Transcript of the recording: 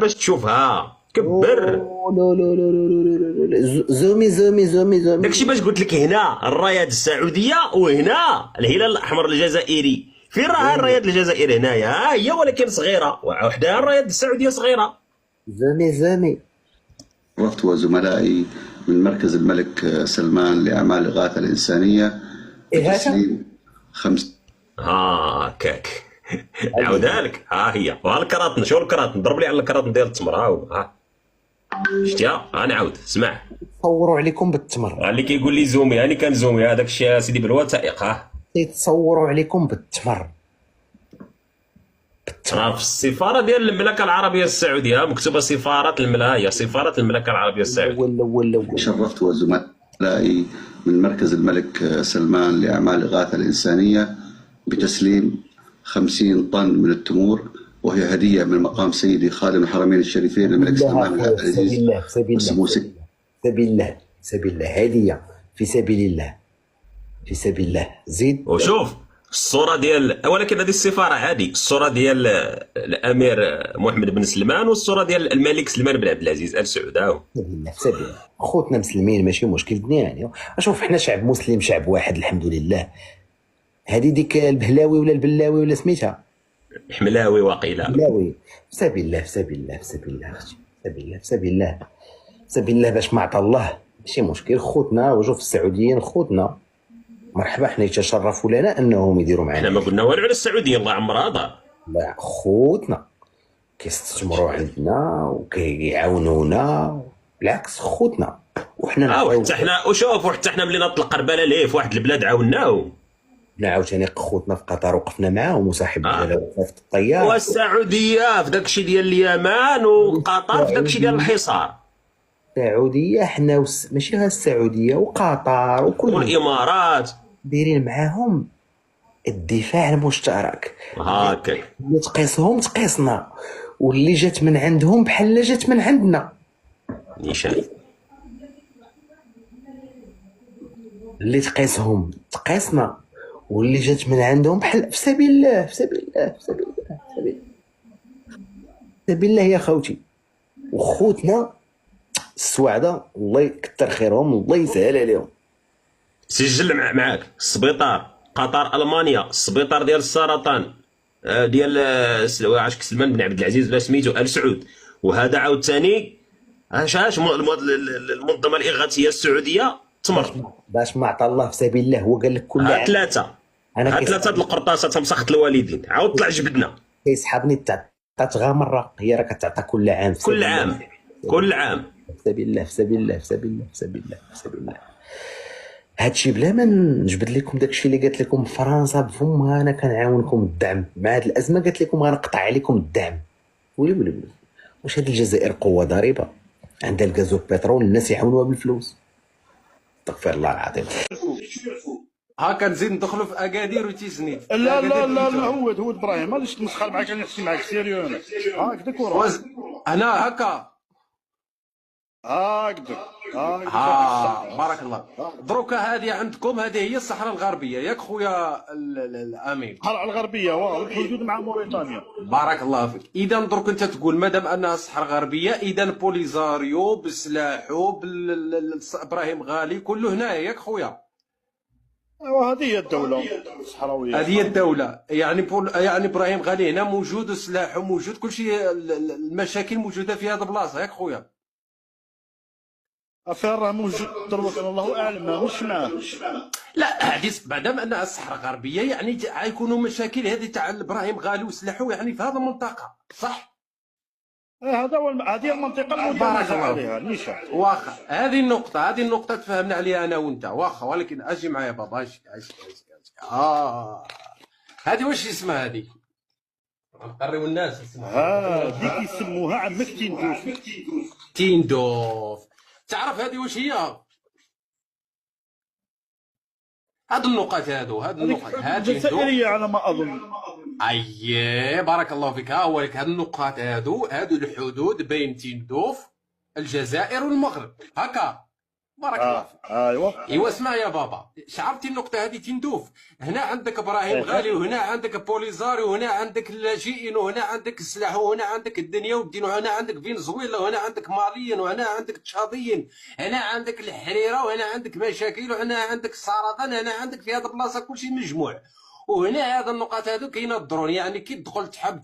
باش تشوفها كبر. لا لا لا لا لا، زومي زومي زومي زومي. داكشي باش قلت لك هنا الرايات السعوديه وهنا الهلال الاحمر الجزائري. فين راه الرايات الجزائر هنايا؟ ها هي ولكن صغيره، وحدها الرايات السعوديه صغيره. زومي زومي. شرفت وزملائي من مركز الملك سلمان لأعمال الإغاثة الإنسانية بتسليم هاكاك. نعاودها لك، ها هي، وها الكراطن. شو الكراطن؟ ضرب لي على الكراطن ديال التمر. ها هو، ها شتيها؟ ها نعاود اسمع. يتصوروا عليكم بالتمر. اللي كيقول لي زومي هاني كنزومي. هذاك الشيء سيدي بالوثائق. ها يتصوروا عليكم بالتمر. راه في السفاره ديال المملكه العربيه السعوديه مكتوبه سفاره المملكه، هي سفاره المملكه العربيه السعوديه. ولا شرفت وزملائي من مركز الملك سلمان لأعمال الإغاثة الإنسانية بتسليم 50 طن من التمور، وهي هدية من مقام سيدي خادم الحرمين الشريفين الملك سلمان بن عبد العزيز. سبيل الله سبيل الله سبيل الله سبيل الله، هدية في سبيل الله في سبيل الله. زيد وشوف الصوره ديال، ولكن هذه السفاره عادي، الصوره ديال الامير محمد بن سلمان والصوره ديال الملك سلمان بن عبد العزيز ال سعود. سبيل الله سبيل الله. خوتنا مسلمين ماشي مشكل الدنيا يعني. اشوف حنا شعب مسلم، شعب واحد الحمد لله. هذه ديك البهلاوي ولا البلاوي ولا سميتها حملاوي وقيله بلاوي. سبيل الله سبيل الله سبيل الله اختي، سبيل الله سبيل الله سبيل الله. باش ما عطى الله ماشي مشكل. خوتنا وشوف السعوديين خوتنا مرحبا، حنا يتشرفوا لنا انهم يديروا معنا. احنا ما قلنا والو على السعوديين، الله عمرها دار. لا خوتنا كيستثمروا عندنا وكيعاونونا، بالعكس خوتنا وحنا وحتى حنا وشوف، وحتى حنا ملي نطلق قربله ليه في واحد البلاد عاوناو. عاوتاني خوتنا في قطر وقفنا معاهم وصاحب الجلاله في الطيار. والسعوديه في داكشي ديال اليمن، وقطر في داكشي ديال الحصار. السعوديه حنا ماشي غير السعوديه وقطر وكل والامارات دايرين معاهم الدفاع المشترك. هاكا اللي تقيسهم تقيسنا، واللي جات من عندهم بحال اللي جات من عندنا. نيشان اللي تقيسهم تقيسنا، واللي جات من عندهم بحال في سبيل الله في سبيل الله في سبيل الله في سبيل الله سبيل الله يا خوتي. وخوتنا السواعده الله يكثر خيرهم، الله يسهل عليهم. سجل معاك السبيطار قطر، المانيا، السبيطار ديال السرطان ديال عاشك سلمان بن عبد العزيز ولا سميتو ال سعود. وهذا عاوتاني اش المنظمه الاغاثيه السعوديه تمر. باش ما عطى الله في سبيل الله. هو قال لك كل عام ثلاثه، انا ثلاثه القرطاسات مسخط الوالدين. عاود طلع جبدنا. كيسحبني تعطات غير مره، هي راه كتعطى كل عام كل عام كل عام في سبيل الله في سبيل الله في سبيل الله في سبيل الله في سبيل الله. هادشي بلا ما نجبد لكم داكشي اللي قالت لكم فرنسا بفمها انا كنعاونكم الدعم مع هاد الازمه، قالت لكم غنقطع عليكم الدعم. ولي ولي ولي، واش هاد الجزائر قوه ضاربه عندها الغاز والبترول، الناس يعاونوها بالفلوس؟ استغفر الله العظيم. هاكا نزيد ندخلوا في اكادير وتيزني. لا لا لا لا، هود ابراهيم ما غاديش نتمسخر معاك، انا نحكي معاك سيريو. انا هاكدا كره هنا هكا هاكدا بارك الله. دروكا هذه عندكم، هذه هي الصحراء الغربيه ياك خويا الامين؟ الصحراء الغربيه والحدود مع موريتانيا. بارك الله فيك. اذا دروك انت تقول مادام انها الصحراء الغربيه، اذا بوليزاريو بسلاحو ابراهيم غالي كله هنايا ياك خويا؟ ايوا هذه هي الدوله الصحراويه، هذه هي الدوله. يعني ابراهيم غالي هنا موجود وسلاحه موجود، كل شيء المشاكل موجوده في هذه البلاصه ياك خويا؟ فين راه موجود دروك الله اعلم، ماهوش معاه. لا هذه مادام انها الصحراء الغربيه يعني غيكونوا مشاكل هذه تاع ابراهيم غالي وسلاحه يعني في هذه المنطقه، صح؟ هذا هو هذه المنطقه المدرسه عليها نيشان. واخا هذه النقطه تفهمنا عليها انا وانت، واخا، ولكن اجي معايا بابا. اجي هذه واش اسمها؟ هذه نقريو الناس اسمها هذيك يسموها عمك تيندوف. تعرف هذه واش هي؟ هاد النقاط هاد النقاط الجزائريه على ما اظن. اييه بارك الله فيك. ها هو لك هاد النقاط هادو الحدود بين تندوف الجزائر والمغرب هكا. بارك الله فيك. ايوا ايوا اسمع يا بابا، شعرتي النقطة هذه تندوف. هنا عندك ابراهيم غالي، وهنا عندك بوليزاري، وهنا عندك اللاجئين، وهنا عندك السلاح، وهنا عندك الدنيا والدين، وهنا عندك فنزويلا، وهنا عندك ماليين، وهنا عندك تشاديين، هنا عندك الحريرة، وهنا عندك مشاكل، وهنا عندك السرطان، هنا عندك في هذه البلاصة كلشي مجموع. وهنا هذا النقاط هذو كاينه الدرون، يعني كي تدخل تحب